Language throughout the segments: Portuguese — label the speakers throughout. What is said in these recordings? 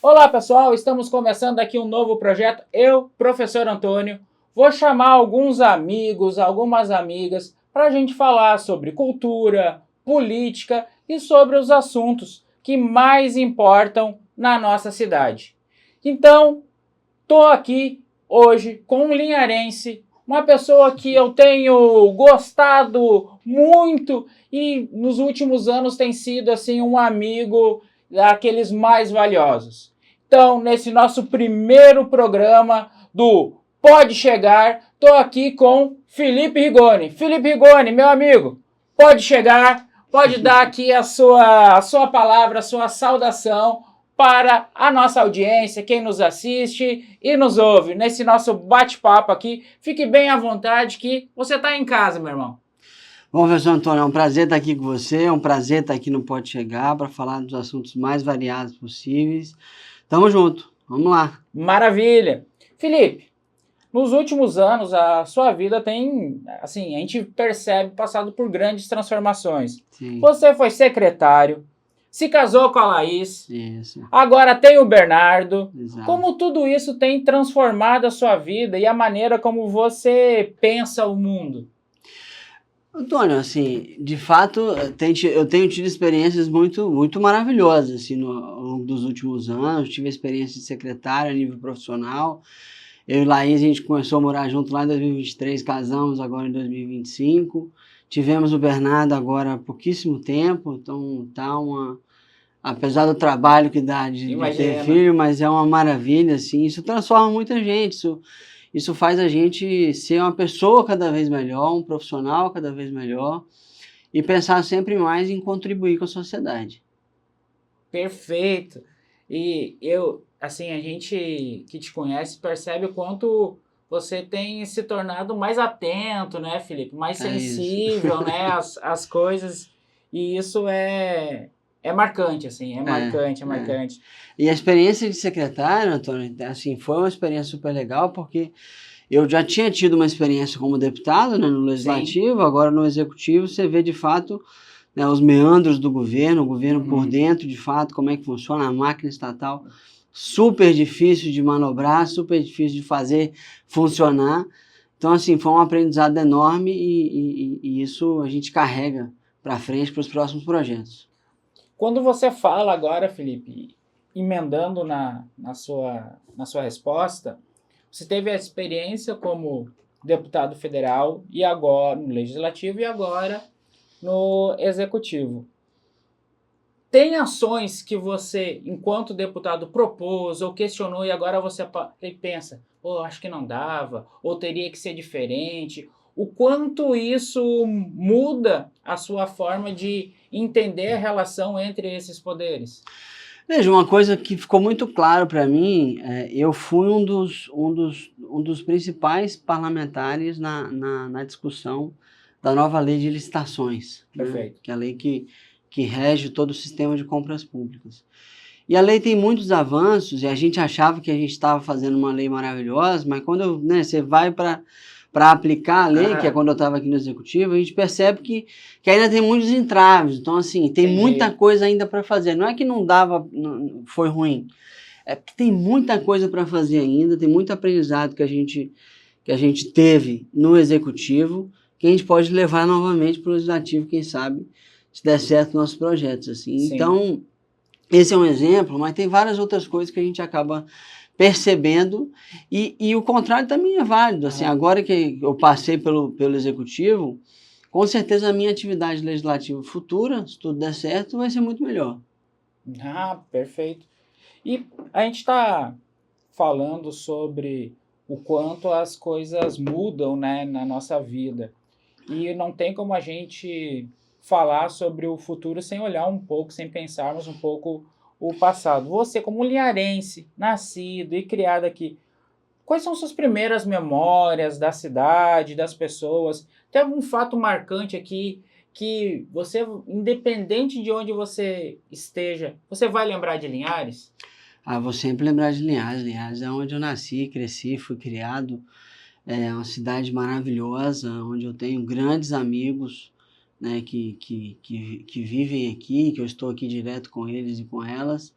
Speaker 1: Olá pessoal, estamos começando aqui um novo projeto. Eu, professor Antônio, vou chamar alguns amigos, algumas amigas para a gente falar sobre cultura, política e sobre os assuntos que mais importam na nossa cidade. Então, estou aqui hoje com um linharense, uma pessoa que eu tenho gostado muito e nos últimos anos tem sido assim um amigo daqueles mais valiosos. Então, nesse nosso primeiro programa do Pode Chegar, estou aqui com Felipe Rigoni. Felipe Rigoni, meu amigo, pode chegar, pode dar aqui a sua palavra, a sua saudação para a nossa audiência, quem nos assiste e nos ouve nesse nosso bate-papo aqui. Fique bem à vontade que você está em casa, meu irmão.
Speaker 2: Bom, professor Antônio, é um prazer estar aqui com você, é um prazer estar aqui no Pode Chegar para falar dos assuntos mais variados possíveis. Tamo junto, vamos lá.
Speaker 1: Maravilha! Felipe, nos últimos anos a sua vida tem, assim, a gente percebe passado por grandes transformações.
Speaker 2: Sim.
Speaker 1: Você foi secretário, se casou com a Laís,
Speaker 2: Isso.
Speaker 1: Agora tem o Bernardo.
Speaker 2: Exato.
Speaker 1: Como tudo isso tem transformado a sua vida e a maneira como você pensa o mundo?
Speaker 2: Antônio, assim, de fato, eu tenho tido experiências muito maravilhosas, assim, ao longo dos últimos anos. Tive a experiência de secretário a nível profissional. Eu e Laís, a gente começou a morar junto lá em 2023, casamos agora em 2025. Tivemos o Bernardo agora há pouquíssimo tempo, então tá apesar do trabalho que dá de ter filho, mas é uma maravilha, assim, isso transforma muita gente, isso faz a gente ser uma pessoa cada vez melhor, um profissional cada vez melhor e pensar sempre mais em contribuir com a sociedade.
Speaker 1: Perfeito. E assim, a gente que te conhece percebe o quanto você tem se tornado mais atento, né, Felipe? Mais sensível, né, às coisas. E isso é marcante, assim, é marcante.
Speaker 2: E a experiência de secretário, Antônio, assim, foi uma experiência super legal, porque eu já tinha tido uma experiência como deputado, né, no Legislativo. Sim. Agora no Executivo você vê de fato, né, os meandros do governo, o governo por dentro, de fato, como é que funciona a máquina estatal, super difícil de manobrar, super difícil de fazer funcionar. Então, assim, foi um aprendizado enorme e isso a gente carrega para frente para os próximos projetos.
Speaker 1: Quando você fala agora, Felipe, emendando na sua resposta, você teve a experiência como deputado federal e agora no Legislativo e agora no Executivo. Tem ações que você, enquanto deputado, propôs ou questionou e agora você pensa, acho que não dava, ou teria que ser diferente. O quanto isso muda a sua forma de entender a relação entre esses poderes?
Speaker 2: Veja, uma coisa que ficou muito claro para mim, eu fui um dos principais parlamentares na discussão da nova lei de licitações, né? Que é a lei que rege todo o sistema de compras públicas. E a lei tem muitos avanços, e a gente achava que a gente estava fazendo uma lei maravilhosa, mas quando você vai para aplicar a lei, que é quando eu estava aqui no Executivo, a gente percebe que ainda tem muitos entraves. Então, assim, tem muita coisa ainda para fazer. Não é que não dava, foi ruim. É porque tem muita coisa para fazer ainda, tem muito aprendizado que a gente teve no Executivo, que a gente pode levar novamente para o Legislativo, quem sabe, se der certo nossos projetos. Assim. Então, esse é um exemplo, mas tem várias outras coisas que a gente acaba percebendo, e o contrário também é válido. Assim, agora que eu passei pelo Executivo, com certeza a minha atividade legislativa futura, se tudo der certo, vai ser muito melhor.
Speaker 1: Perfeito. E a gente está falando sobre o quanto as coisas mudam, né, na nossa vida. E não tem como a gente falar sobre o futuro sem olhar um pouco, sem pensarmos um pouco o passado. Você, como linharense, nascido e criado aqui, quais são suas primeiras memórias da cidade, das pessoas? Tem algum fato marcante aqui que você, independente de onde você esteja, você vai lembrar de Linhares?
Speaker 2: Vou sempre lembrar de Linhares. Linhares é onde eu nasci, cresci, fui criado. É uma cidade maravilhosa, onde eu tenho grandes amigos, né, que vivem aqui, que eu estou aqui direto com eles e com elas.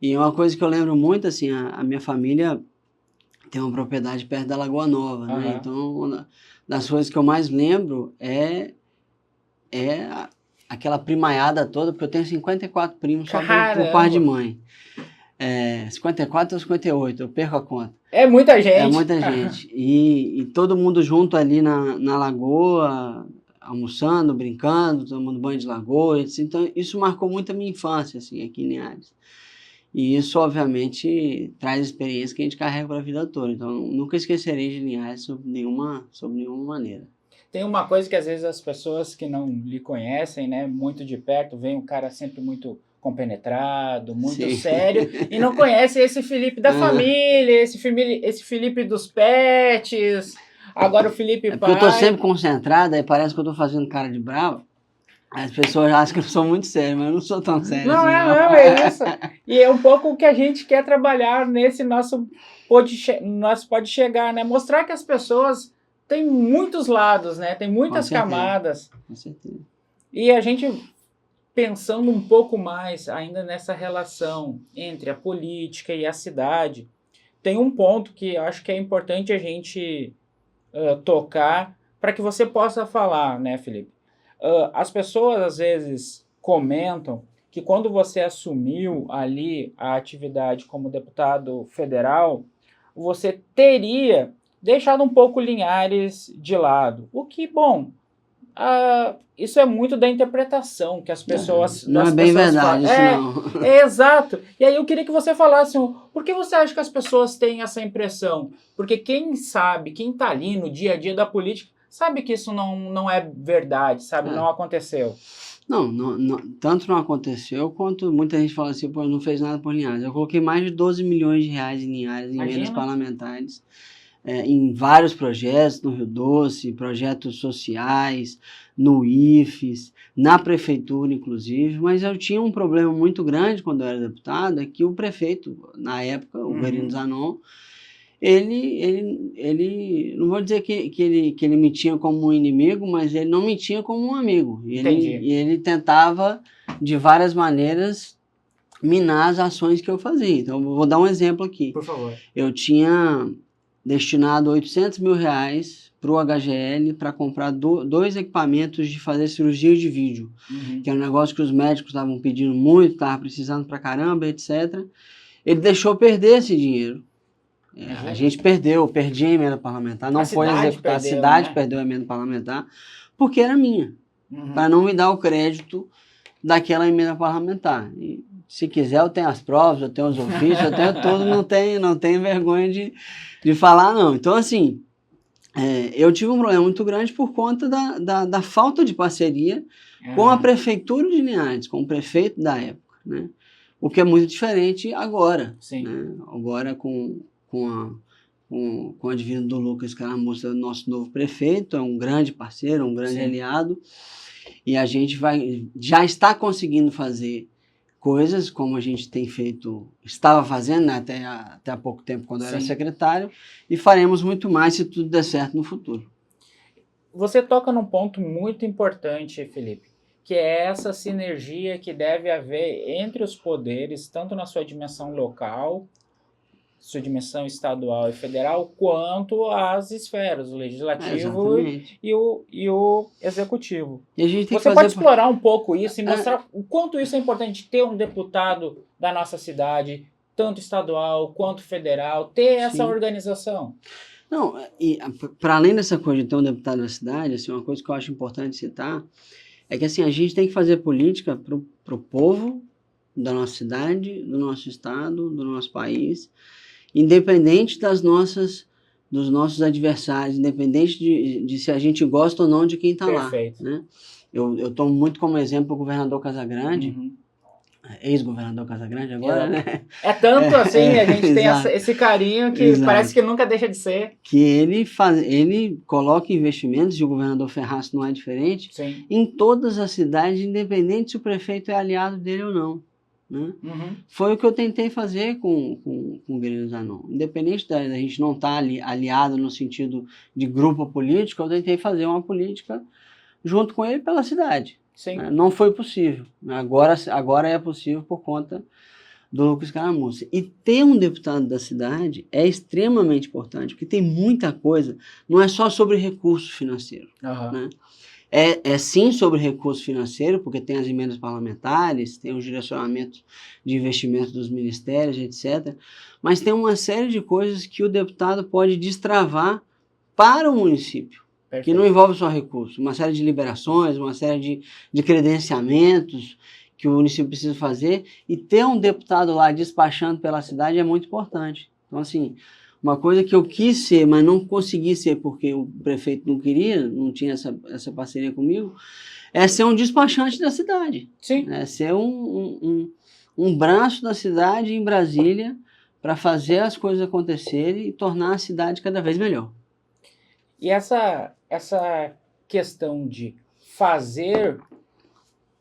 Speaker 2: E uma coisa que eu lembro muito, assim, a minha família tem uma propriedade perto da Lagoa Nova, né?
Speaker 1: Aham.
Speaker 2: Então, uma das coisas que eu mais lembro é aquela primaiada toda, porque eu tenho 54 primos só por par de
Speaker 1: Caramba!
Speaker 2: mãe. 54 ou 58, eu perco a conta.
Speaker 1: É muita gente.
Speaker 2: É muita gente. E todo mundo junto ali na lagoa, almoçando, brincando, tomando banho de lagoa. Então, isso marcou muito a minha infância, assim, aqui em Linhares. E isso, obviamente, traz experiência que a gente carrega para a vida toda. Então, nunca esquecerei de Linhares sob nenhuma maneira.
Speaker 1: Tem uma coisa que às vezes as pessoas que não lhe conhecem, né, muito de perto, veem um cara sempre muito compenetrado, muito
Speaker 2: Sim.
Speaker 1: sério, e não conhece esse Felipe da família, esse Felipe dos pets, agora o Felipe
Speaker 2: É porque eu tô
Speaker 1: pai.
Speaker 2: sempre concentrado, aí parece que eu tô fazendo cara de bravo. As pessoas acham que eu sou muito sério, mas eu não sou tão sério
Speaker 1: Não,
Speaker 2: assim, não.
Speaker 1: não, é isso. E é um pouco o que a gente quer trabalhar nesse nosso pode chegar, né? Mostrar que as pessoas têm muitos lados, né? Tem muitas
Speaker 2: Com certeza.
Speaker 1: camadas.
Speaker 2: Com certeza.
Speaker 1: E a gente pensando um pouco mais ainda nessa relação entre a política e a cidade, tem um ponto que eu acho que é importante a gente tocar para que você possa falar, né, Felipe? As pessoas às vezes comentam que quando você assumiu ali a atividade como deputado federal, você teria deixado um pouco Linhares de lado. O que, bom, isso é muito da interpretação que as pessoas
Speaker 2: Não é bem verdade isso não.
Speaker 1: É exato. E aí eu queria que você falasse, por que você acha que as pessoas têm essa impressão? Porque quem sabe, quem está ali no dia a dia da política, sabe que isso não é verdade, sabe? Não aconteceu.
Speaker 2: Não, tanto não aconteceu, quanto muita gente fala assim, pô, não fez nada por Linhares. Eu coloquei mais de 12 milhões de reais em Linhares, em emendas parlamentares, em vários projetos, no Rio Doce, projetos sociais, no IFES, na prefeitura, inclusive, mas eu tinha um problema muito grande quando eu era deputado, é que o prefeito, na época, o Guerino Zanon, ele não vou dizer que ele me tinha como um inimigo, mas ele não me tinha como um amigo. E ele tentava, de várias maneiras, minar as ações que eu fazia. Então, eu vou dar um exemplo aqui.
Speaker 1: Por favor.
Speaker 2: Eu tinha destinado 800 mil reais para o HGL para comprar 2 equipamentos de fazer cirurgia de vídeo, que era um negócio que os médicos estavam pedindo muito, estavam precisando pra caramba, etc. Ele deixou perder esse dinheiro. A gente perdi a emenda parlamentar, não foi executada, a cidade perdeu a emenda parlamentar, porque era minha, para não me dar o crédito daquela emenda parlamentar. E, se quiser, eu tenho as provas, eu tenho os ofícios, eu tenho tudo, não tenho vergonha de falar, não. Então, assim, eu tive um problema muito grande por conta da falta de parceria com a prefeitura de Linhares, com o prefeito da época, né? O que é muito diferente agora.
Speaker 1: Sim.
Speaker 2: Né? Agora, com a advinda do Lucas Caramuça, nosso novo prefeito, é um grande parceiro, um grande aliado, e a gente já está conseguindo fazer coisas como a gente tem feito, estava fazendo, né, até há pouco tempo quando eu era secretário, e faremos muito mais se tudo der certo no futuro.
Speaker 1: Você toca num ponto muito importante, Felipe, que é essa sinergia que deve haver entre os poderes, tanto na sua dimensão local, sua dimensão estadual e federal, quanto as esferas, o legislativo e o executivo.
Speaker 2: E a gente tem
Speaker 1: Você pode explorar um pouco isso e mostrar o quanto isso é importante ter um deputado da nossa cidade, tanto estadual quanto federal, ter essa organização?
Speaker 2: Não, e para além dessa coisa de ter um deputado da cidade, assim, uma coisa que eu acho importante citar é que assim, a gente tem que fazer política pro povo da nossa cidade, do nosso estado, do nosso país, independente dos nossos adversários, independente de se a gente gosta ou não de quem está lá. Né? Eu tomo muito como exemplo o governador Casagrande, ex-governador Casagrande agora, né?
Speaker 1: É tanto assim, a gente tem esse carinho que parece que nunca deixa de ser.
Speaker 2: Que ele coloca investimentos, e o governador Ferraz não é diferente, em todas as cidades, independente se o prefeito é aliado dele ou não. Né? Foi o que eu tentei fazer com o Guerino Zanon. Independente da gente não estar aliado no sentido de grupo político, eu tentei fazer uma política junto com ele pela cidade. Né? Não foi possível. Agora é possível por conta do Lucas Caramuça. E ter um deputado da cidade é extremamente importante, porque tem muita coisa, não é só sobre recurso financeiro, né? É sim sobre recurso financeiro, porque tem as emendas parlamentares, tem os direcionamentos de investimento dos ministérios, etc. Mas tem uma série de coisas que o deputado pode destravar para o município,
Speaker 1: Perfeito.
Speaker 2: que não envolve só recurso. Uma série de liberações, uma série de credenciamentos que o município precisa fazer, e ter um deputado lá despachando pela cidade é muito importante. Então, assim, uma coisa que eu quis ser, mas não consegui ser porque o prefeito não queria, não tinha essa parceria comigo, é ser um despachante da cidade.
Speaker 1: Sim.
Speaker 2: É ser um braço da cidade em Brasília para fazer as coisas acontecerem e tornar a cidade cada vez melhor.
Speaker 1: E essa questão de fazer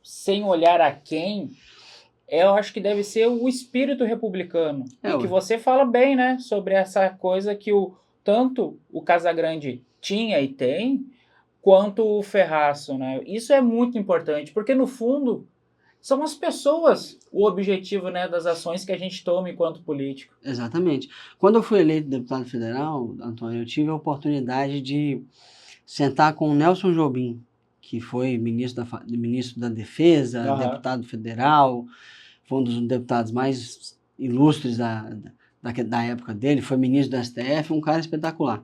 Speaker 1: sem olhar a quem, eu acho que deve ser o espírito republicano. E que você fala bem, né? Sobre essa coisa que tanto o Casagrande tinha e tem, quanto o Ferraço, né? Isso é muito importante, porque no fundo são as pessoas o objetivo, né, das ações que a gente toma enquanto político.
Speaker 2: Exatamente. Quando eu fui eleito deputado federal, Antônio, eu tive a oportunidade de sentar com o Nelson Jobim, que foi ministro da Defesa, deputado federal, foi um dos deputados mais ilustres da época dele, foi ministro do STF, um cara espetacular.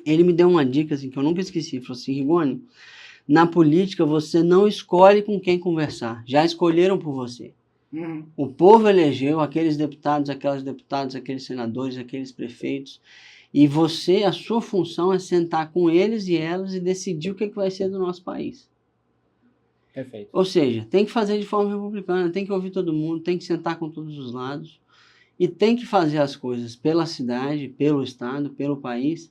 Speaker 2: Ele me deu uma dica assim, que eu nunca esqueci, ele falou assim: Rigoni, na política você não escolhe com quem conversar, já escolheram por você. O povo elegeu aqueles deputados, aquelas deputadas, aqueles senadores, aqueles prefeitos, e a sua função é sentar com eles e elas e decidir o que vai ser do nosso país.
Speaker 1: Perfeito.
Speaker 2: Ou seja, tem que fazer de forma republicana, tem que ouvir todo mundo, tem que sentar com todos os lados e tem que fazer as coisas pela cidade, pelo estado, pelo país,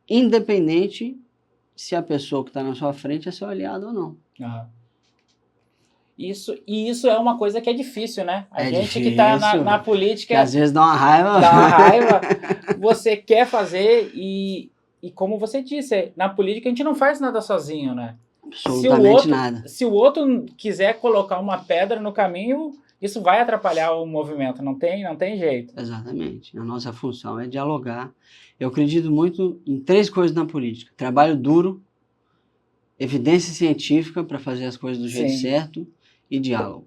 Speaker 2: independente se a pessoa que está na sua frente é seu aliado ou não.
Speaker 1: Isso é uma coisa que é difícil, né? A gente
Speaker 2: difícil,
Speaker 1: que está na política...
Speaker 2: Que às vezes dá uma raiva.
Speaker 1: Dá uma raiva. Você quer fazer e como você disse, na política a gente não faz nada sozinho, né?
Speaker 2: Absolutamente nada.
Speaker 1: Se o outro quiser colocar uma pedra no caminho, isso vai atrapalhar o movimento, não tem jeito.
Speaker 2: Exatamente. A nossa função é dialogar. Eu acredito muito em 3 coisas na política: trabalho duro, evidência científica para fazer as coisas do jeito certo e diálogo.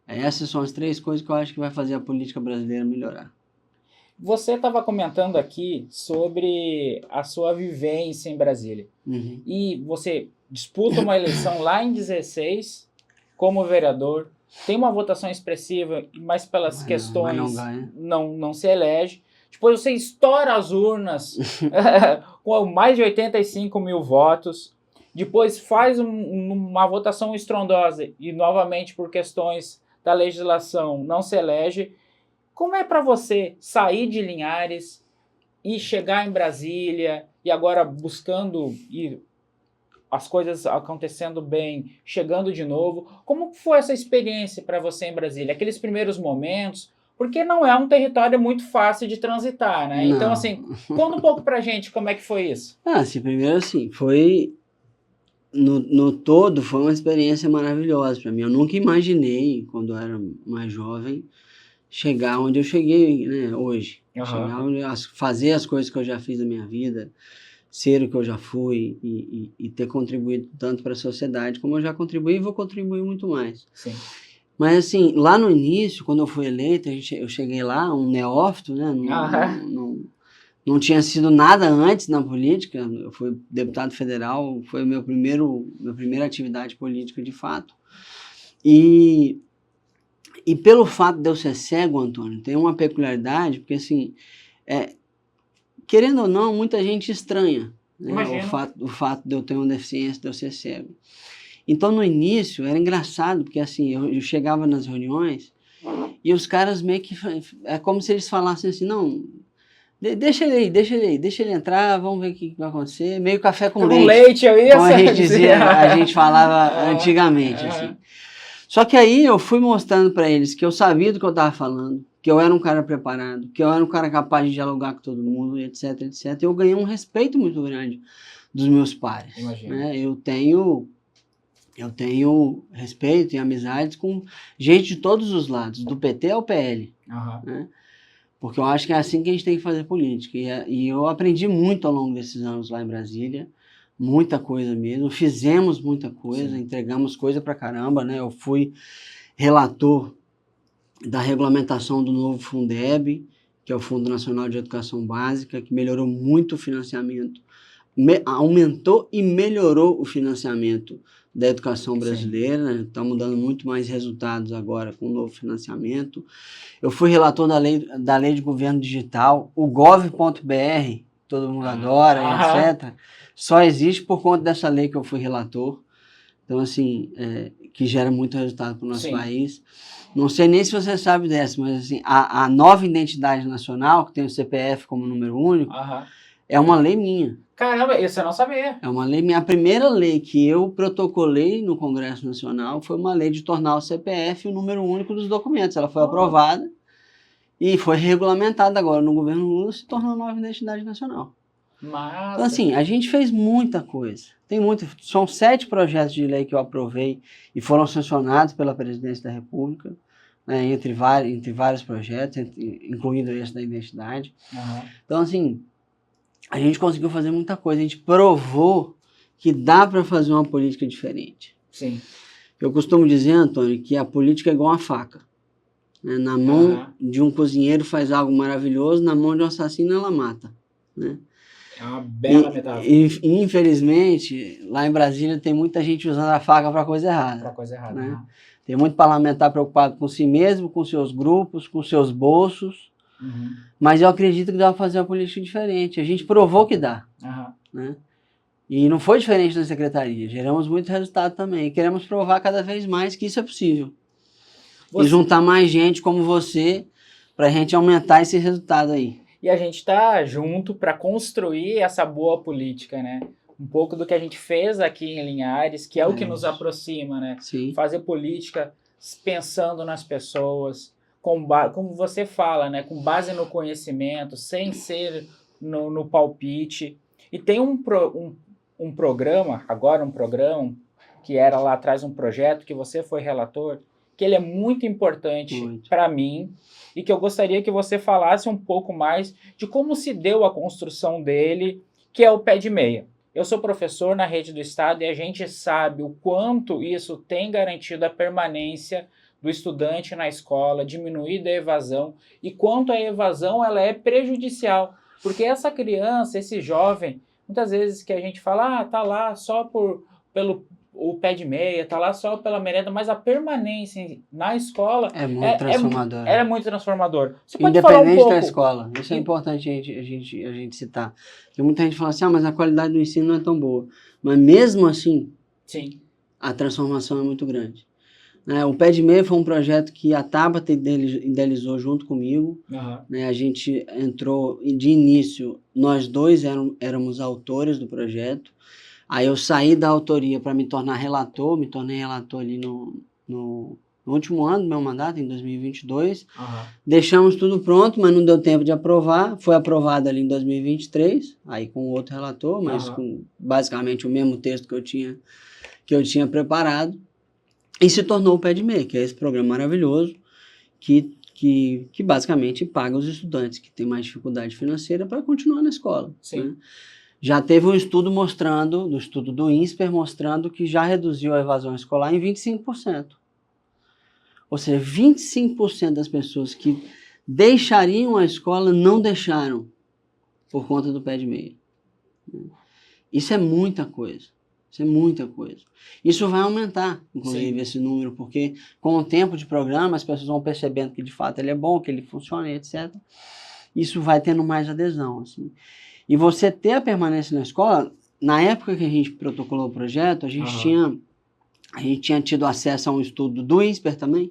Speaker 2: Essas são as 3 coisas que eu acho que vai fazer a política brasileira melhorar.
Speaker 1: Você estava comentando aqui sobre a sua vivência em Brasília. E você disputa uma eleição lá em 16 como vereador, tem uma votação expressiva, mas pelas questões não se elege. Depois você estoura as urnas com mais de 85 mil votos. Depois faz uma votação estrondosa e, novamente, por questões da legislação, não se elege. Como é para você sair de Linhares e chegar em Brasília e agora buscando as coisas acontecendo bem, chegando de novo? Como foi essa experiência para você em Brasília? Aqueles primeiros momentos, porque não é um território muito fácil de transitar, né?
Speaker 2: Não.
Speaker 1: Então, assim, conta um pouco pra gente como é que foi isso.
Speaker 2: Primeiro assim, foi... No todo, foi uma experiência maravilhosa para mim. Eu nunca imaginei, quando eu era mais jovem, chegar onde eu cheguei, né, hoje. Fazer as coisas que eu já fiz na minha vida, ser o que eu já fui e ter contribuído tanto para a sociedade como eu já contribuí e vou contribuir muito mais.
Speaker 1: Sim.
Speaker 2: Mas assim, lá no início, quando eu fui eleito, eu cheguei lá, um neófito, né, não tinha sido nada antes na política. Eu fui deputado federal, foi minha primeira atividade política de fato. E pelo fato de eu ser cego, Antônio, tem uma peculiaridade, porque assim, querendo ou não, muita gente estranha, né, o fato de eu ter uma deficiência, de eu ser cego. Então no início era engraçado, porque assim, eu chegava nas reuniões e os caras meio que, é como se eles falassem assim: não, deixa ele entrar, vamos ver o que vai acontecer. Meio café com leite.
Speaker 1: Eu ia
Speaker 2: como a gente dizia, a gente falava antigamente, assim. Só que aí eu fui mostrando para eles que eu sabia do que eu estava falando, que eu era um cara preparado, que eu era um cara capaz de dialogar com todo mundo, etc, etc. E eu ganhei um respeito muito grande dos meus pares.
Speaker 1: Imagina.
Speaker 2: Né? Eu tenho Eu tenho respeito e amizades com gente de todos os lados, do PT ao PL, né? Porque eu acho que é assim que a gente tem que fazer política. E eu aprendi muito ao longo desses anos lá em Brasília, muita coisa mesmo. Fizemos muita coisa, entregamos coisa pra caramba, né? Eu fui relator da regulamentação do novo Fundeb, que é o Fundo Nacional de Educação Básica, que melhorou muito o financiamento, aumentou e melhorou o financiamento da educação brasileira, né? Estamos dando muito mais resultados agora com o novo financiamento. Eu fui relator da lei de governo digital, o gov.br, todo mundo adora, etc. Só existe por conta dessa lei que eu fui relator. Então, assim, que gera muito resultado para o nosso país. Não sei nem se você sabe dessa, mas assim, a nova identidade nacional, que tem o CPF como número único, é uma lei minha.
Speaker 1: Caramba, isso eu não sabia.
Speaker 2: É uma lei minha. A primeira lei que eu protocolei no Congresso Nacional foi uma lei de tornar o CPF o número único dos documentos. Ela foi aprovada e foi regulamentada agora no governo Lula, se tornou nova identidade nacional.
Speaker 1: Massa.
Speaker 2: Então, assim, a gente fez muita coisa. São 7 projetos de lei que eu aprovei e foram sancionados pela Presidência da República, né, entre vários projetos, incluindo esse da identidade. Então, assim, a gente conseguiu fazer muita coisa. A gente provou que dá para fazer uma política diferente.
Speaker 1: Sim.
Speaker 2: Eu costumo dizer, Antônio, que a política é igual uma faca. Né? Na mão de um cozinheiro faz algo maravilhoso, na mão de um assassino ela mata. Né?
Speaker 1: É uma bela metáfora.
Speaker 2: Infelizmente, lá em Brasília tem muita gente usando a faca para coisa errada. Né? Tem muito parlamentar preocupado com si mesmo, com seus grupos, com seus bolsos. Mas eu acredito que dá para fazer uma política diferente. A gente provou que dá. Né? E não foi diferente na secretaria. Geramos muito resultado também. E queremos provar cada vez mais que isso é possível. E juntar mais gente como você para a gente aumentar esse resultado aí.
Speaker 1: E a gente está junto para construir essa boa política, né? Um pouco do que a gente fez aqui em Linhares, que é o que nos aproxima, né?
Speaker 2: Sim.
Speaker 1: Fazer política pensando nas pessoas, como você fala, né? Com base no conhecimento, sem ser no palpite. E tem um programa, agora um programa, que era lá atrás um projeto, que você foi relator, que ele é muito importante para mim, e que eu gostaria que você falasse um pouco mais de como se deu a construção dele, que é o Pé de Meia. Eu sou professor na rede do Estado e a gente sabe o quanto isso tem garantido a permanência do estudante na escola, diminuído a evasão, e quanto a evasão ela é prejudicial, porque essa criança, esse jovem, muitas vezes que a gente fala, tá lá só pelo o pé de meia, tá lá só pela merenda, mas a permanência na escola
Speaker 2: é muito transformador.
Speaker 1: É muito transformador.
Speaker 2: Você pode Independente da escola. Isso é importante a gente citar. Porque muita gente fala assim, mas a qualidade do ensino não é tão boa. Mas mesmo assim, a transformação é muito grande. Né? O Pé de Meia foi um projeto que a Tabata idealizou junto comigo. Né? A gente entrou, de início, nós dois éramos autores do projeto. Aí eu saí da autoria para me tornei relator ali no último ano do meu mandato, em 2022. Deixamos tudo pronto, mas não deu tempo de aprovar. Foi aprovado ali em 2023, aí com outro relator, mas com basicamente o mesmo texto que eu tinha preparado. E se tornou o Pé de Meia, que é esse programa maravilhoso que basicamente paga os estudantes que têm mais dificuldade financeira para continuar na escola. Né? Já teve um estudo do estudo do INSPER, mostrando que já reduziu a evasão escolar em 25%. Ou seja, 25% das pessoas que deixariam a escola não deixaram por conta do Pé de Meia. Isso é muita coisa. Isso vai aumentar, inclusive, esse número, porque com o tempo de programa as pessoas vão percebendo que de fato ele é bom, que ele funciona, etc. Isso vai tendo mais adesão, assim. E você ter a permanência na escola, na época que a gente protocolou o projeto, a gente tinha tido acesso a um estudo do INSPER também,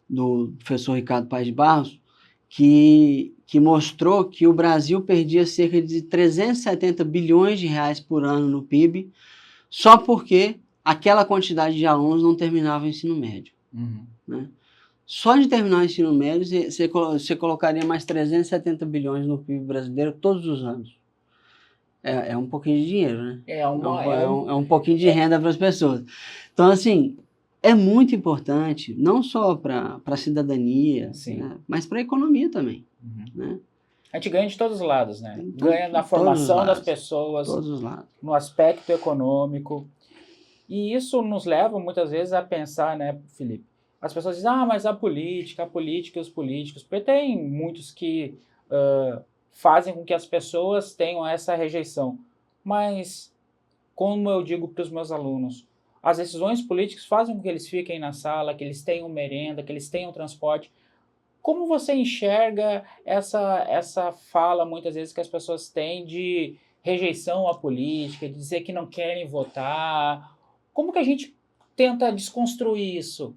Speaker 2: do professor Ricardo Paes de Barros, que mostrou que o Brasil perdia cerca de 370 bilhões de reais por ano no PIB, só porque aquela quantidade de alunos não terminava o ensino médio. Né? Só de terminar o ensino médio, você colocaria mais 370 bilhões no PIB brasileiro todos os anos. É um pouquinho de dinheiro, né? É um pouquinho de renda para as pessoas. Então, assim, é muito importante, não só para a cidadania, né, mas para a economia também.
Speaker 1: Uhum.
Speaker 2: Né?
Speaker 1: A gente ganha de todos os lados, né?
Speaker 2: Então,
Speaker 1: Ganha na formação das pessoas,
Speaker 2: todos os lados.
Speaker 1: No aspecto econômico. E isso nos leva muitas vezes a pensar, né, Felipe? As pessoas dizem, mas a política e os políticos. Porque tem muitos que fazem com que as pessoas tenham essa rejeição. Mas, como eu digo para os meus alunos, as decisões políticas fazem com que eles fiquem na sala, que eles tenham merenda, que eles tenham transporte. Como você enxerga essa fala, muitas vezes, que as pessoas têm de rejeição à política, de dizer que não querem votar? Como que a gente tenta desconstruir isso,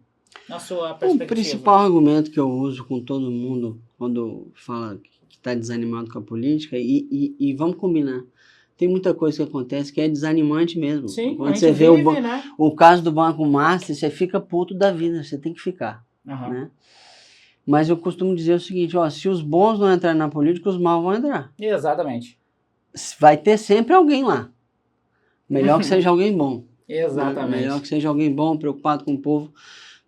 Speaker 1: na sua perspectiva?
Speaker 2: O principal argumento que eu uso com todo mundo, quando fala que está desanimado com a política, e vamos combinar, tem muita coisa que acontece que é desanimante mesmo.
Speaker 1: Sim,
Speaker 2: quando você vê
Speaker 1: né?
Speaker 2: o caso do Banco Master, você fica puto da vida, você tem que ficar.
Speaker 1: Uhum.
Speaker 2: Né? Mas eu costumo dizer o seguinte, se os bons não entrarem na política, os maus vão entrar.
Speaker 1: Exatamente.
Speaker 2: Vai ter sempre alguém lá. Melhor que seja alguém bom.
Speaker 1: Exatamente.
Speaker 2: Né? Melhor que seja alguém bom, preocupado com o povo,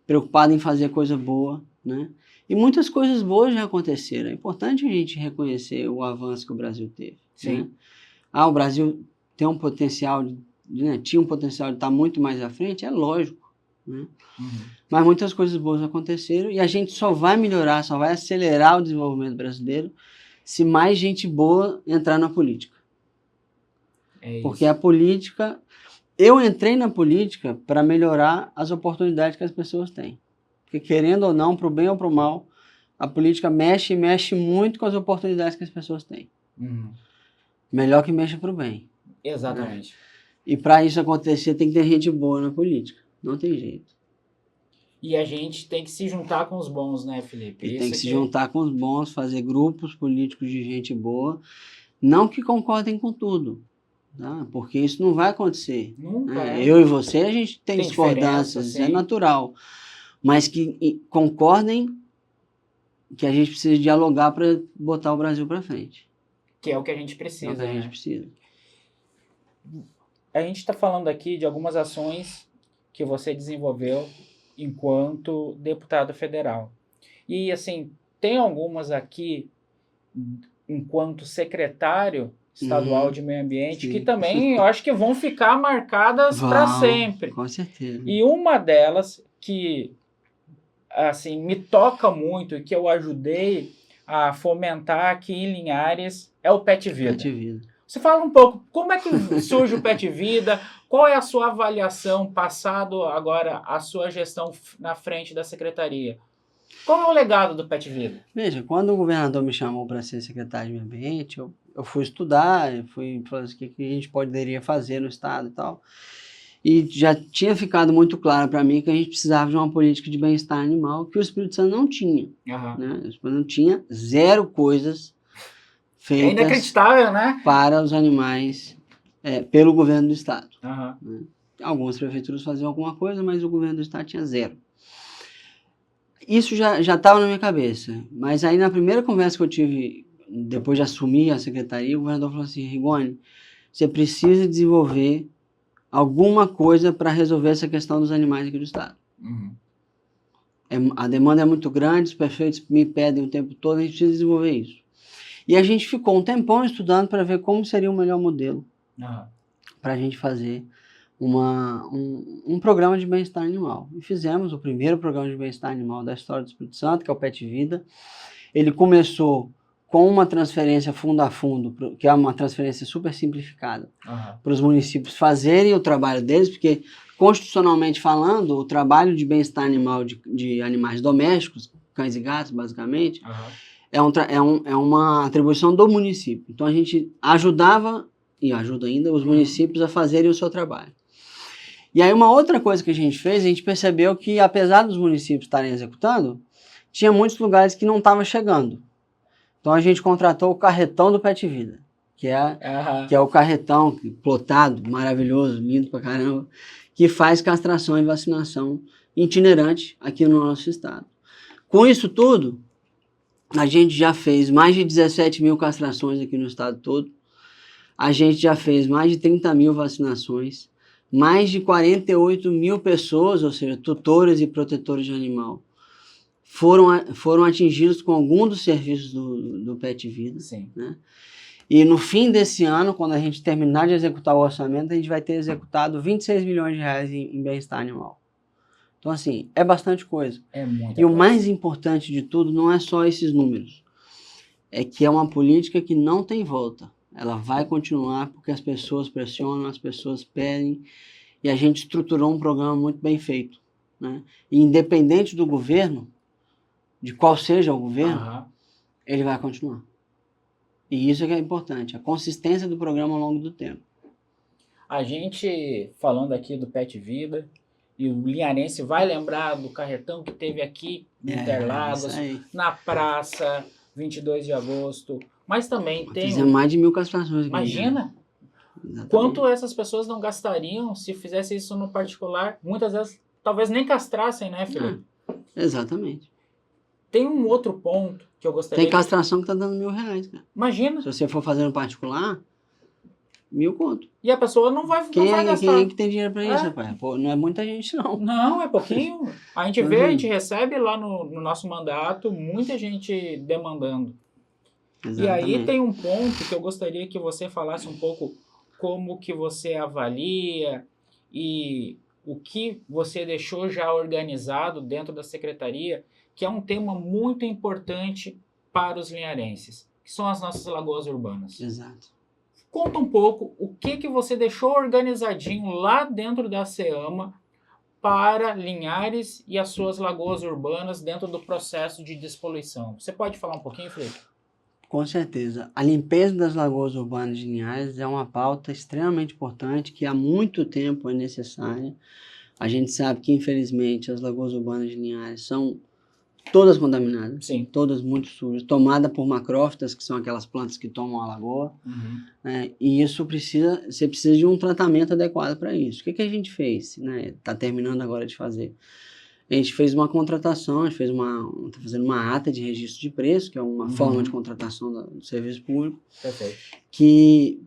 Speaker 2: preocupado em fazer coisa boa. Né? E muitas coisas boas já aconteceram. É importante a gente reconhecer o avanço que o Brasil teve.
Speaker 1: Sim.
Speaker 2: Né? O Brasil tem um potencial, tinha um potencial de estar muito mais à frente, é lógico. Né?
Speaker 1: Uhum.
Speaker 2: Mas muitas coisas boas aconteceram e a gente só vai melhorar, só vai acelerar o desenvolvimento brasileiro se mais gente boa entrar na política. Porque a política... Eu entrei na política para melhorar as oportunidades que as pessoas têm. Porque querendo ou não, para o bem ou para o mal, a política mexe muito com as oportunidades que as pessoas têm.
Speaker 1: Uhum.
Speaker 2: Melhor que mexa para o bem.
Speaker 1: Exatamente.
Speaker 2: Né? E para isso acontecer tem que ter gente boa na política. Não tem jeito.
Speaker 1: E a gente tem que se juntar com os bons, né, Felipe?
Speaker 2: E tem que se juntar com os bons, fazer grupos políticos de gente boa, não que concordem com tudo, tá? Porque isso não vai acontecer.
Speaker 1: Nunca.
Speaker 2: Eu e você, a gente tem discordâncias, é natural, mas que concordem que a gente precisa dialogar para botar o Brasil para frente.
Speaker 1: Que é o que a gente precisa.
Speaker 2: É o que a gente precisa.
Speaker 1: A gente está falando aqui de algumas ações que você desenvolveu enquanto deputado federal. E, assim, tem algumas aqui, enquanto secretário estadual de meio ambiente, que também eu acho que vão ficar marcadas para sempre.
Speaker 2: Com certeza.
Speaker 1: E uma delas que, assim, me toca muito e que eu ajudei a fomentar aqui em Linhares é o Pet Vida.
Speaker 2: Pet Vida.
Speaker 1: Você fala um pouco, como é que surge o Pet Vida? Qual é a sua avaliação, passado agora a sua gestão na frente da secretaria? Qual é o legado do Pet Vida?
Speaker 2: Veja, quando o governador me chamou para ser secretário de meio ambiente, eu fui estudar, fui falar o que a gente poderia fazer no estado e tal. E já tinha ficado muito claro para mim que a gente precisava de uma política de bem-estar animal que o Espírito Santo não tinha.
Speaker 1: Uhum.
Speaker 2: Né? O Espírito Santo não tinha zero coisas feitas
Speaker 1: é inacreditável, né?
Speaker 2: Para os animais pelo governo do estado.
Speaker 1: Uhum.
Speaker 2: Né? Algumas prefeituras faziam alguma coisa, mas o governo do estado tinha zero. Isso já estava na minha cabeça, mas aí na primeira conversa que eu tive, depois de assumir a secretaria, o governador falou assim, Rigoni, você precisa desenvolver alguma coisa para resolver essa questão dos animais aqui do estado.
Speaker 1: Uhum.
Speaker 2: A demanda é muito grande, os prefeitos me pedem o tempo todo, a gente precisa desenvolver isso. E a gente ficou um tempão estudando para ver como seria o melhor modelo para a gente fazer um programa de bem-estar animal. E fizemos o primeiro programa de bem-estar animal da história do Espírito Santo, que é o Pet Vida. Ele começou com uma transferência fundo a fundo, que é uma transferência super simplificada, para os municípios fazerem o trabalho deles, porque, constitucionalmente falando, o trabalho de bem-estar animal de animais domésticos, cães e gatos, basicamente, é uma atribuição do município. Então, a gente ajudava, e ajuda ainda, os municípios a fazerem o seu trabalho. E aí, uma outra coisa que a gente fez, a gente percebeu que, apesar dos municípios estarem executando, tinha muitos lugares que não estavam chegando. Então, a gente contratou o carretão do Pet Vida, que é o carretão plotado, maravilhoso, lindo pra caramba, que faz castração e vacinação itinerante aqui no nosso estado. Com isso tudo, a gente já fez mais de 17 mil castrações aqui no estado todo, a gente já fez mais de 30 mil vacinações, mais de 48 mil pessoas, ou seja, tutores e protetores de animal, foram atingidos com algum dos serviços do Pet Vida.
Speaker 1: Sim.
Speaker 2: Né? E no fim desse ano, quando a gente terminar de executar o orçamento, a gente vai ter executado 26 milhões de reais em bem-estar animal. Então, assim, é bastante coisa.
Speaker 1: É muita
Speaker 2: E o
Speaker 1: coisa.
Speaker 2: mais importante de tudo não é só esses números. É que é uma política que não tem volta. Ela vai continuar porque as pessoas pressionam, as pessoas pedem, e a gente estruturou um programa muito bem feito. Né? E independente do governo, de qual seja o governo,
Speaker 1: Aham.
Speaker 2: ele vai continuar. E isso é que é importante, a consistência do programa ao longo do tempo.
Speaker 1: A gente, falando aqui do Pet Vida, e o linharense vai lembrar do carretão que teve aqui em Interlagos,
Speaker 2: Isso aí.
Speaker 1: na praça, 22 de agosto. Mas também tem...
Speaker 2: Fizemos mais de 1000 castrações. Aqui.
Speaker 1: Imagina quanto essas pessoas não gastariam se fizesse isso no particular. Muitas vezes, talvez nem castrassem, né, Felipe?
Speaker 2: Exatamente.
Speaker 1: Tem um outro ponto que eu gostaria...
Speaker 2: Tem castração que tá dando R$1.000, cara.
Speaker 1: Imagina.
Speaker 2: Se você for fazer no particular, 1.000 conto.
Speaker 1: E a pessoa não vai
Speaker 2: Quem
Speaker 1: gastar.
Speaker 2: Quem é que tem dinheiro pra isso, rapaz? Pô, não é muita gente, não.
Speaker 1: Não, é pouquinho. A gente vê, a gente recebe lá no nosso mandato muita gente demandando.
Speaker 2: Exatamente.
Speaker 1: E aí tem um ponto que eu gostaria que você falasse um pouco como que você avalia e o que você deixou já organizado dentro da secretaria, que é um tema muito importante para os linharenses, que são as nossas lagoas urbanas.
Speaker 2: Exato.
Speaker 1: Conta um pouco o que você deixou organizadinho lá dentro da SEAMA para Linhares e as suas lagoas urbanas dentro do processo de despoluição. Você pode falar um pouquinho, Felipe?
Speaker 2: Com certeza. A limpeza das lagoas urbanas de Linhares é uma pauta extremamente importante, que há muito tempo é necessária. A gente sabe que, infelizmente, as lagoas urbanas de Linhares são todas contaminadas,
Speaker 1: Sim.
Speaker 2: Todas muito sujas, tomadas por macrófitas, que são aquelas plantas que tomam a lagoa, né? E isso você precisa de um tratamento adequado para isso. O que a gente fez? Está terminando agora de fazer. A gente fez uma contratação, está fazendo uma ata de registro de preço, que é uma forma de contratação do serviço público,
Speaker 1: Perfeito.
Speaker 2: que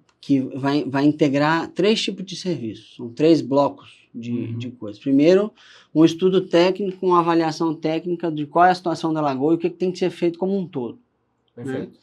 Speaker 2: vai integrar 3 tipos de serviços, são 3 blocos de coisas. Primeiro, um estudo técnico, uma avaliação técnica de qual é a situação da lagoa e o que tem que ser feito como um todo.
Speaker 1: Perfeito.
Speaker 2: Né?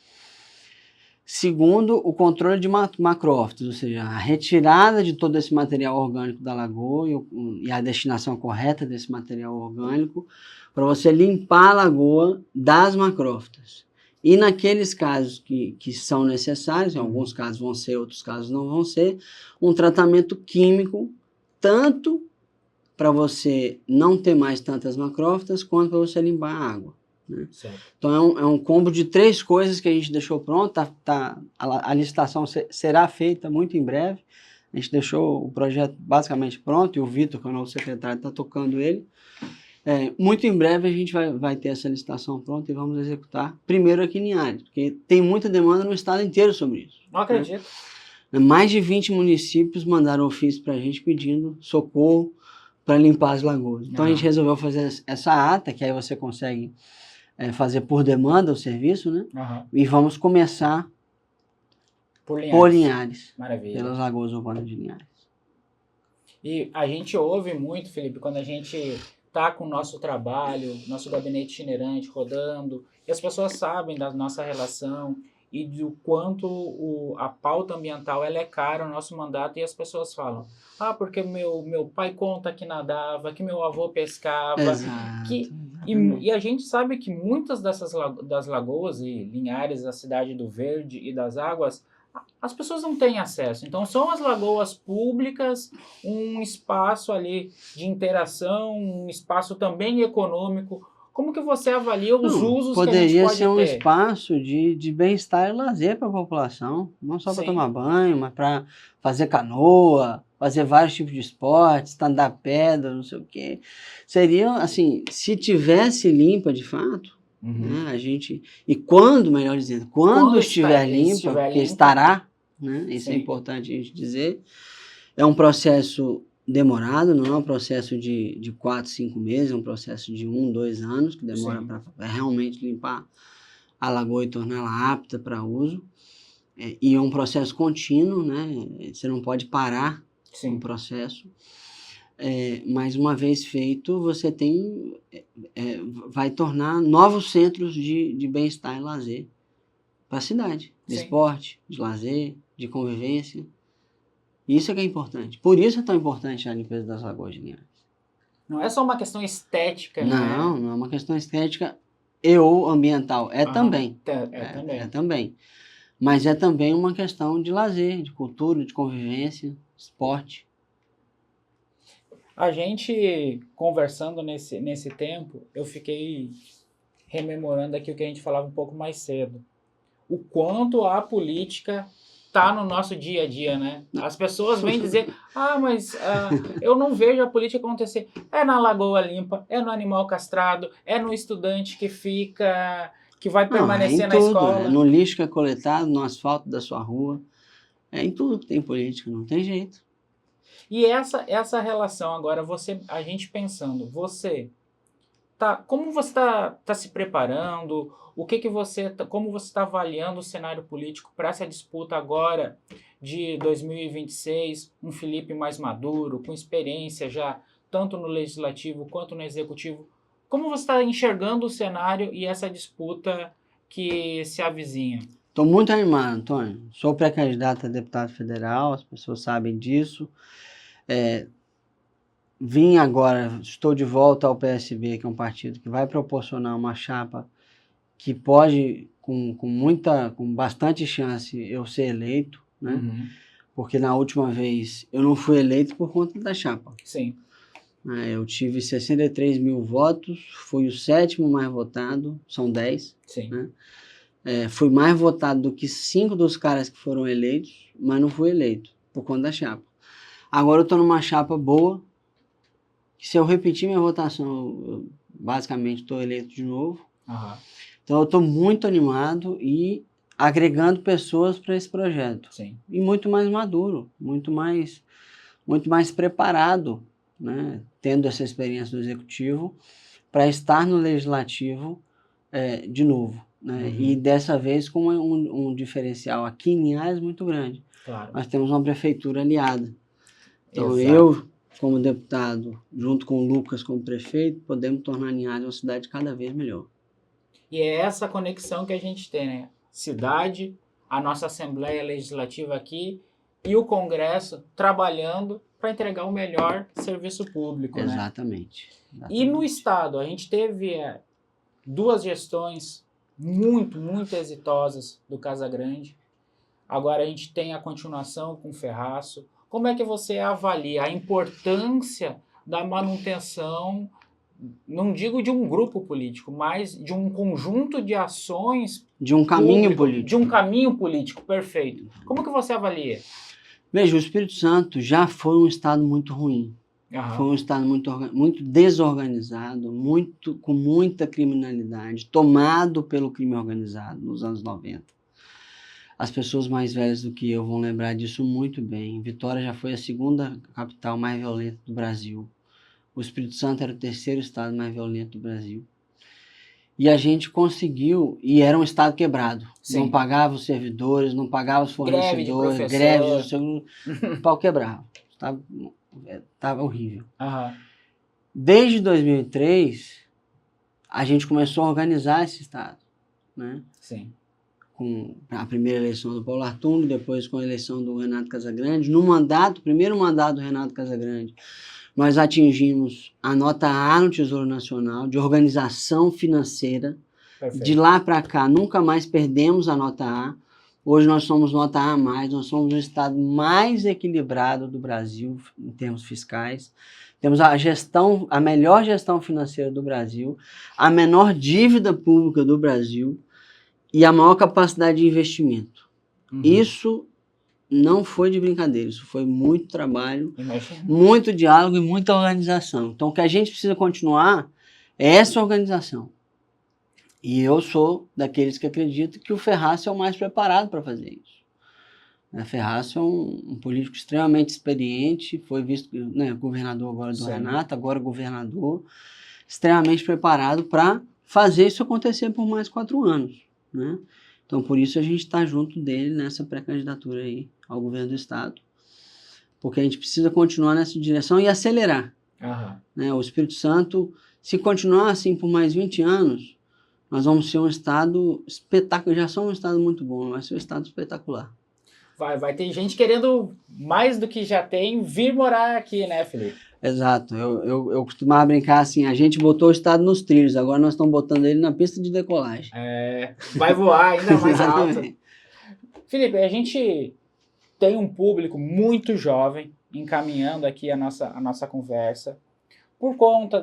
Speaker 2: Segundo, o controle de macrófitos, ou seja, a retirada de todo esse material orgânico da lagoa e a destinação correta desse material orgânico para você limpar a lagoa das macrófitas. E naqueles casos que são necessários, em alguns casos vão ser, outros casos não vão ser, um tratamento químico, tanto para você não ter mais tantas macrófitas, quanto para você limpar a água. Né? Então é um combo de 3 coisas que a gente deixou pronto, a licitação será feita muito em breve, a gente deixou o projeto basicamente pronto, e o Vitor, que é o nosso secretário, está tocando ele. Muito em breve a gente vai ter essa licitação pronta e vamos executar primeiro aqui em Linhares, porque tem muita demanda no estado inteiro sobre isso.
Speaker 1: Não acredito.
Speaker 2: Né? Mais de 20 municípios mandaram ofício para a gente pedindo socorro para limpar as lagoas. Então a gente resolveu fazer essa ata, que aí você consegue fazer por demanda o serviço, né? E vamos começar por Linhares.
Speaker 1: Maravilha.
Speaker 2: Pelas lagoas urbanas de Linhares.
Speaker 1: E a gente ouve muito, Felipe, quando a gente está com o nosso trabalho, nosso gabinete itinerante rodando, e as pessoas sabem da nossa relação e do quanto a pauta ambiental ela é cara no nosso mandato, e as pessoas falam, porque meu pai conta que nadava, que meu avô pescava.
Speaker 2: Exato.
Speaker 1: E a gente sabe que muitas das lagoas e Linhares, a cidade do verde e das águas, as pessoas não têm acesso. Então são as lagoas públicas, um espaço ali de interação, um espaço também econômico. Como que você avalia os usos que a gente pode ter?
Speaker 2: Poderia ser um espaço de bem-estar e lazer para a população, não só para tomar banho, mas para fazer canoa, fazer vários tipos de esportes, stand-up pedra, não sei o quê. Seria, assim, se tivesse limpa de fato, né, a gente... E quando, melhor dizendo, quando estiver limpa, porque estará, né, isso é importante a gente dizer, é um processo demorado, não é um processo de 4, 5 meses, é um processo de 1, 2 anos, que demora para realmente limpar a lagoa e torná-la apta para uso. E é um processo contínuo, né? Você não pode parar
Speaker 1: Sim.
Speaker 2: um processo. Mas uma vez feito, você vai tornar novos centros de bem-estar e lazer para a cidade, de
Speaker 1: Sim.
Speaker 2: esporte, de lazer, de convivência. Isso é que é importante. Por isso é tão importante a limpeza das lagoas de Linhares.
Speaker 1: Não é só uma questão estética, né?
Speaker 2: Não é uma questão estética e ou ambiental. Também.
Speaker 1: Também.
Speaker 2: Também. Mas é também uma questão de lazer, de cultura, de convivência, esporte.
Speaker 1: A gente conversando nesse tempo, eu fiquei rememorando aqui o que a gente falava um pouco mais cedo. O quanto a política tá no nosso dia a dia, né? As pessoas vêm dizer, mas eu não vejo a política acontecer. É na Lagoa Limpa, é no animal castrado, é no estudante que vai permanecer na escola.
Speaker 2: É no lixo que é coletado, no asfalto da sua rua. É em tudo que tem política, não tem jeito.
Speaker 1: E essa relação agora, a gente pensando, como você está se preparando? Como você está avaliando o cenário político para essa disputa agora de 2026? Um Felipe mais maduro, com experiência já tanto no legislativo quanto no executivo. Como você está enxergando o cenário e essa disputa que se avizinha?
Speaker 2: Estou muito animado, Antônio. Sou pré-candidato a deputado federal, as pessoas sabem disso. Vim agora, estou de volta ao PSB, que é um partido que vai proporcionar uma chapa que pode, com bastante chance, eu ser eleito, né?
Speaker 1: Uhum.
Speaker 2: Porque na última vez eu não fui eleito por conta da chapa.
Speaker 1: Sim.
Speaker 2: Eu tive 63 mil votos, fui o 7º mais votado, são 10.
Speaker 1: Sim.
Speaker 2: Né? Fui mais votado do que 5 dos caras que foram eleitos, mas não fui eleito por conta da chapa. Agora eu estou numa chapa boa, que se eu repetir minha votação, eu basicamente estou eleito de novo.
Speaker 1: Uhum.
Speaker 2: Então eu estou muito animado e agregando pessoas para esse projeto.
Speaker 1: Sim.
Speaker 2: E muito mais maduro, muito mais preparado, né? Tendo essa experiência do executivo, para estar no legislativo de novo. Né?
Speaker 1: Uhum.
Speaker 2: E dessa vez com um diferencial aqui em Linhares muito grande.
Speaker 1: Claro.
Speaker 2: Nós temos uma prefeitura aliada. Então
Speaker 1: Exato.
Speaker 2: eu, como deputado, junto com o Lucas como prefeito, podemos tornar Linhares uma cidade cada vez melhor.
Speaker 1: E é essa conexão que a gente tem, né? Cidade, a nossa Assembleia Legislativa aqui e o Congresso trabalhando para entregar o melhor serviço público.
Speaker 2: Exatamente.
Speaker 1: Né?
Speaker 2: Exatamente.
Speaker 1: E no Estado, a gente teve 2 gestões muito exitosas do Casagrande. Agora a gente tem a continuação com o Ferraço. Como é que você avalia a importância da manutenção, não digo de um grupo político, mas de um conjunto de ações...
Speaker 2: De um caminho político.
Speaker 1: De um caminho político, perfeito. Como que você avalia?
Speaker 2: Veja, o Espírito Santo já foi um estado muito ruim.
Speaker 1: Uhum.
Speaker 2: Foi um estado muito desorganizado, com muita criminalidade, tomado pelo crime organizado nos anos 90. As pessoas mais velhas do que eu vão lembrar disso muito bem. Vitória já foi a 2ª capital mais violenta do Brasil. O Espírito Santo era o 3º estado mais violento do Brasil. E a gente conseguiu, e era um estado quebrado. Sim. Não pagava os servidores, não pagava os fornecedores, greve, o pau quebrava. Estava horrível.
Speaker 1: Uhum.
Speaker 2: Desde 2003, a gente começou a organizar esse estado. Né?
Speaker 1: Sim.
Speaker 2: Com a primeira eleição do Paulo Artung, depois com a eleição do Renato Casagrande. Primeiro mandato do Renato Casagrande, nós atingimos a nota A no Tesouro Nacional, de organização financeira. Perfeito. De lá para cá, nunca mais perdemos a nota A. Hoje nós somos nota A+, nós somos o estado mais equilibrado do Brasil em termos fiscais. Temos a melhor gestão financeira do Brasil, a menor dívida pública do Brasil e a maior capacidade de investimento. Uhum. Isso não foi de brincadeira, isso foi muito trabalho, muito diálogo e muita organização. Então o que a gente precisa continuar é essa organização. E eu sou daqueles que acreditam que o Ferraço é o mais preparado para fazer isso. O Ferraço é um político extremamente experiente, foi visto, né, governador agora do Renato, agora governador, extremamente preparado para fazer isso acontecer por mais 4 anos. Né? Então, por isso a gente está junto dele nessa pré-candidatura aí ao governo do Estado, porque a gente precisa continuar nessa direção e acelerar. Né? O Espírito Santo, se continuar assim por mais 20 anos, nós vamos ser um estado espetacular. Já somos um estado muito bom, vai ser um estado espetacular.
Speaker 1: Vai ter gente querendo, mais do que já tem, vir morar aqui, né, Felipe?
Speaker 2: Exato. Eu costumava brincar assim, a gente botou o estado nos trilhos, agora nós estamos botando ele na pista de decolagem.
Speaker 1: Vai voar ainda mais alto. Felipe, a gente tem um público muito jovem encaminhando aqui a nossa conversa por conta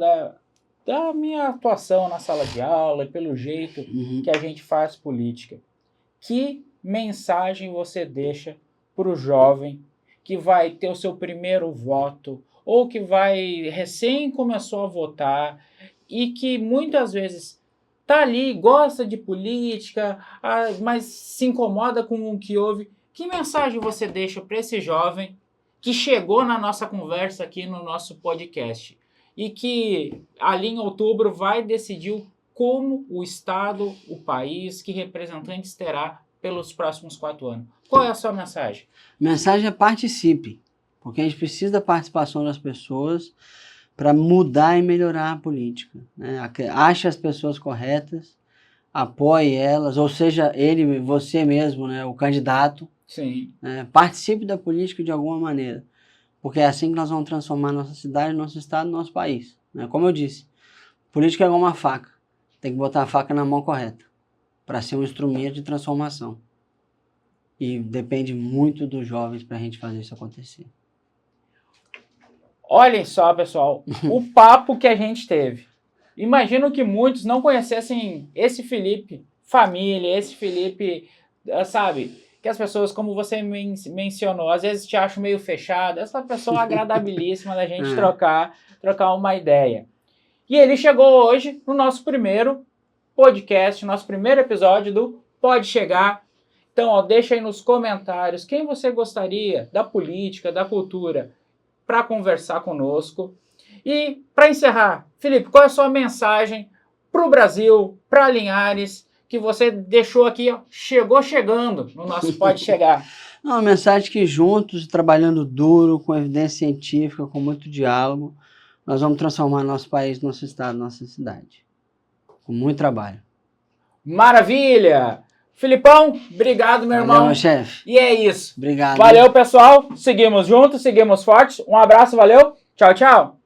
Speaker 1: da minha atuação na sala de aula e pelo jeito que a gente faz política. Que mensagem você deixa para o jovem que vai ter o seu primeiro voto ou que recém começou a votar e que muitas vezes está ali, gosta de política, mas se incomoda com o que ouve? Que mensagem você deixa para esse jovem que chegou na nossa conversa aqui no nosso podcast e que ali em outubro vai decidir como o Estado, o país, que representantes terá pelos próximos 4 anos? Qual é a sua mensagem?
Speaker 2: Mensagem é participe, porque a gente precisa da participação das pessoas para mudar e melhorar a política. Né? Ache as pessoas corretas, apoie elas, ou seja, você mesmo, né, o candidato.
Speaker 1: Sim.
Speaker 2: Participe da política de alguma maneira, porque é assim que nós vamos transformar nossa cidade, nosso estado, nosso país. Né? Como eu disse, política é igual uma faca, tem que botar a faca na mão correta, para ser um instrumento de transformação. E depende muito dos jovens para a gente fazer isso acontecer.
Speaker 1: Olhem só, pessoal, o papo que a gente teve. Imagino que muitos não conhecessem esse Felipe família, esse Felipe, sabe, que as pessoas, como você mencionou, às vezes te acham meio fechado. Essa pessoa agradabilíssima da gente trocar uma ideia. E ele chegou hoje no nosso primeiro podcast, nosso primeiro episódio do Pode Chegar. Então, deixa aí nos comentários quem você gostaria da política, da cultura, para conversar conosco. E, para encerrar, Felipe, qual é a sua mensagem para o Brasil, para Linhares, que você deixou aqui, chegou chegando no nosso Pode Chegar?
Speaker 2: Uma mensagem que juntos, trabalhando duro, com evidência científica, com muito diálogo, nós vamos transformar nosso país, nosso estado, nossa cidade. Com muito trabalho.
Speaker 1: Maravilha! Filipão, obrigado, meu irmão.
Speaker 2: Valeu, meu chefe.
Speaker 1: E é isso.
Speaker 2: Obrigado.
Speaker 1: Valeu, pessoal. Seguimos juntos, seguimos fortes. Um abraço, valeu. Tchau, tchau.